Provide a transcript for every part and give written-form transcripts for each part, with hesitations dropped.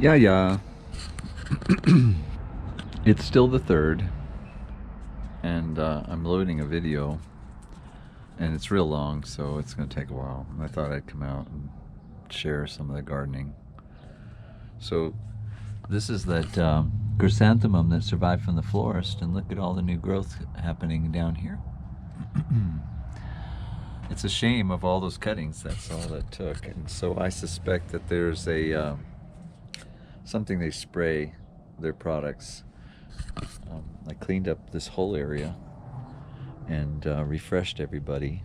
Yeah, yeah. It's still the 3rd, and I'm loading a video, and it's real long, so it's going to take a while. And I thought I'd come out and share some of the gardening. So this is that chrysanthemum that survived from the florist, and look at all the new growth happening down here. It's a shame of all those cuttings, that's all that took. And so I suspect that there's a something they spray their products. I cleaned up this whole area and refreshed everybody.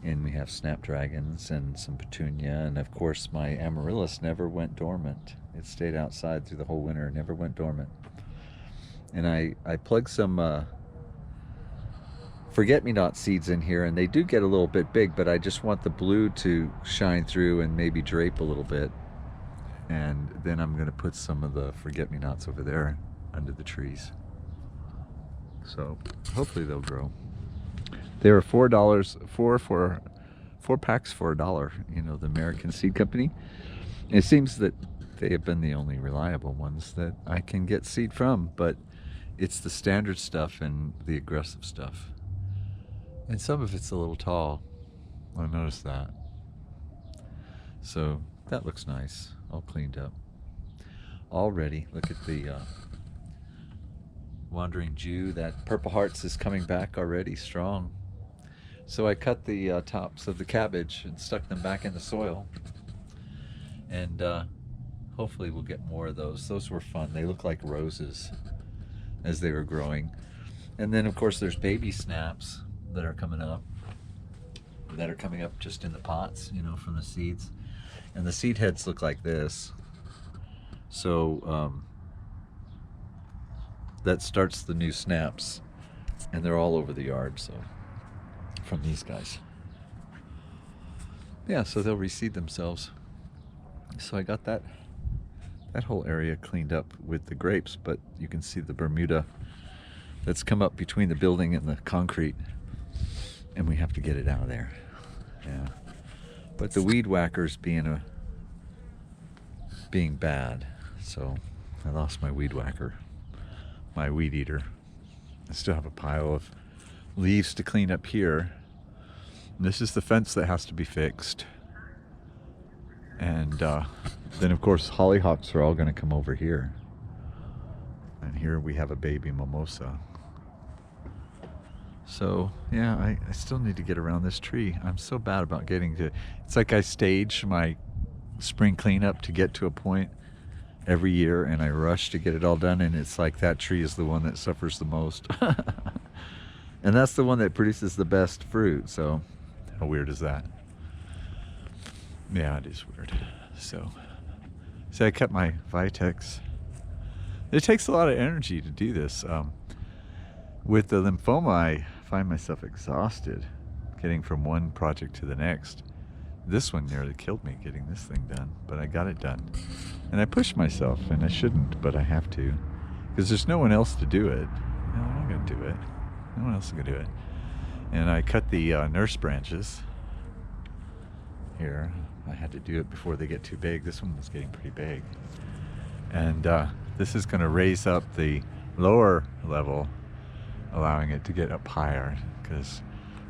And we have snapdragons and some petunia, and of course my amaryllis never went dormant. It stayed outside through the whole winter, never went dormant. And I plugged some forget-me-not seeds in here, and they do get a little bit big, but I just want the blue to shine through and maybe drape a little bit. And then I'm going to put some of the forget-me-nots over there under the trees. So hopefully they'll grow. They were $4, four packs for $1, you know, the American Seed Company. It seems that they have been the only reliable ones that I can get seed from, but it's the standard stuff and the aggressive stuff. And some of it's a little tall. I noticed that. So that looks nice, all cleaned up. All ready. Look at the Wandering Jew. That Purple Hearts is coming back already strong. So I cut the tops of the cabbage and stuck them back in the soil. And hopefully we'll get more of those. Those were fun. They look like roses as they were growing. And then of course there's baby snaps that are coming up. That are coming up just in the pots, you know, from the seeds. And the seed heads look like this. So that starts the new snaps. And they're all over the yard, so from these guys. Yeah, so they'll reseed themselves. So I got that whole area cleaned up with the grapes, but you can see the Bermuda that's come up between the building and the concrete, and we have to get it out of there. Yeah, but the weed whacker's being bad, so I lost my weed whacker, my weed eater. I still have a pile of leaves to clean up here. And this is the fence that has to be fixed. And then of course hollyhocks are all going to come over here. And here we have a baby mimosa. So yeah, I still need to get around this tree. I'm so bad about getting to, it's like I stage my spring cleanup to get to a point every year, and I rush to get it all done, and it's like that tree is the one that suffers the most. And that's the one that produces the best fruit. So how weird is that? Yeah, it is weird. So I cut my Vitex. It takes a lot of energy to do this. With the lymphoma, I find myself exhausted getting from one project to the next. This one nearly killed me getting this thing done, but I got it done. And I pushed myself, and I shouldn't, but I have to, because there's no one else to do it. No, I'm not going to do it. No one else is going to do it. And I cut the nurse branches here. I had to do it before they get too big. This one was getting pretty big. And this is going to raise up the lower level, allowing it to get up higher, because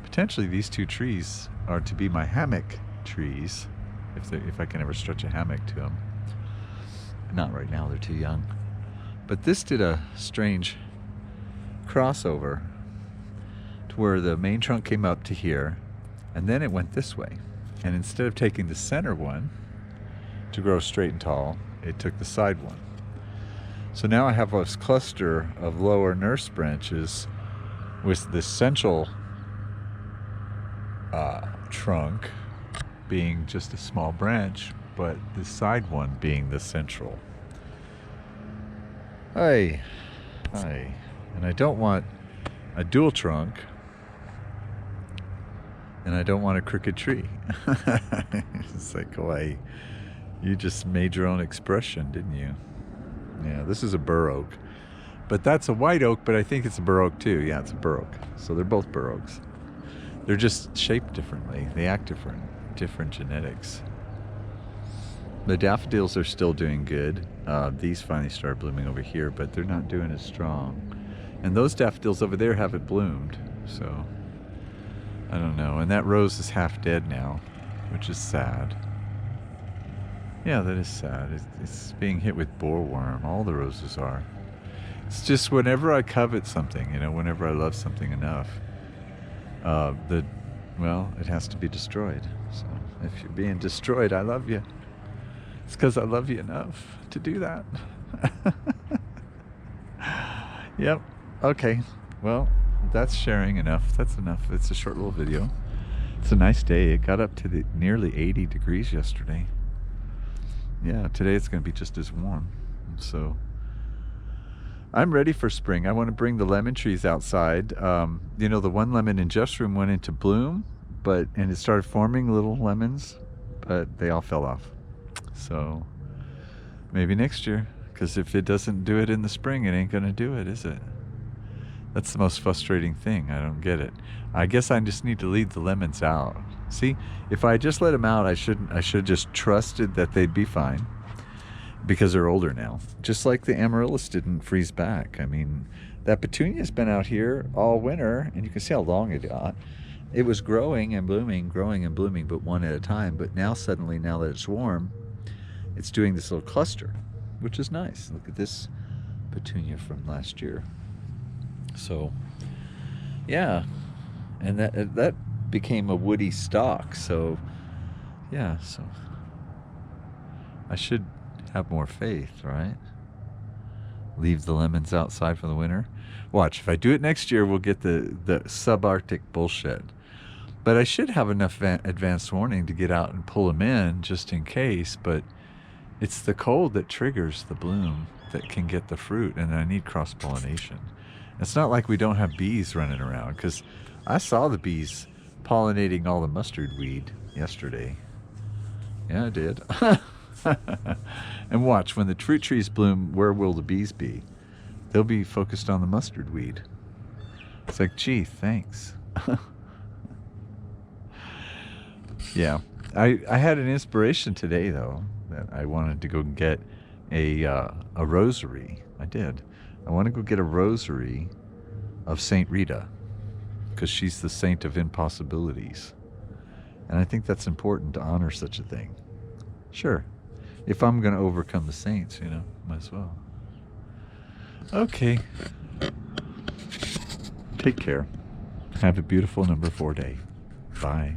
potentially these two trees are to be my hammock trees, if I can ever stretch a hammock to them. Not right now, they're too young. But this did a strange crossover to where the main trunk came up to here, and then it went this way. And instead of taking the center one to grow straight and tall, it took the side one. So now I have this cluster of lower nurse branches with the central trunk being just a small branch, but the side one being the central. Hi. And I don't want a dual trunk, and I don't want a crooked tree. It's like, why? You just made your own expression, didn't you? Yeah, this is a bur oak. But that's a white oak, but I think it's a bur oak too. Yeah, it's a bur oak. So they're both bur oaks. They're just shaped differently. They act different genetics. The daffodils are still doing good. These finally started blooming over here, but they're not doing as strong. And those daffodils over there haven't bloomed, so I don't know. And that rose is half dead now, which is sad. Yeah, that is sad. It's being hit with bollworm. All the roses are. It's just whenever I covet something, you know, whenever I love something enough, well, it has to be destroyed. So if you're being destroyed, I love you. It's because I love you enough to do that. Yep. Okay. Well, that's sharing enough. That's enough. It's a short little video. It's a nice day. It got up to nearly 80 degrees yesterday. Yeah, today it's going to be just as warm. So I'm ready for spring. I want to bring the lemon trees outside. You know, the one lemon in Jeff's room went into bloom, and it started forming little lemons, but they all fell off. So maybe next year, because if it doesn't do it in the spring, it ain't going to do it, is it? That's the most frustrating thing. I don't get it. I guess I just need to leave the lemons out. See, if I just let them out, I should have just trusted that they'd be fine, because they're older now. Just like the amaryllis didn't freeze back. I mean, that petunia's been out here all winter, and you can see how long it got. It was growing and blooming, but one at a time. But now suddenly, now that it's warm, it's doing this little cluster, which is nice. Look at this petunia from last year. So, yeah, and that became a woody stalk. So, yeah, so I should have more faith, right? Leave the lemons outside for the winter. Watch, if I do it next year, we'll get the subarctic bullshit. But I should have enough advanced warning to get out and pull them in just in case. But it's the cold that triggers the bloom that can get the fruit, and I need cross-pollination. It's not like we don't have bees running around, because I saw the bees pollinating all the mustard weed yesterday. Yeah, I did. And watch, when the fruit trees bloom, where will the bees be? They'll be focused on the mustard weed. It's like, gee, thanks. Yeah, I had an inspiration today, though, that I wanted to go get a rosary. I did. I want to go get a rosary of Saint Rita, because she's the saint of impossibilities. And I think that's important to honor such a thing. Sure. If I'm going to overcome the saints, you know, might as well. Okay. Take care. Have a beautiful number 4 day. Bye.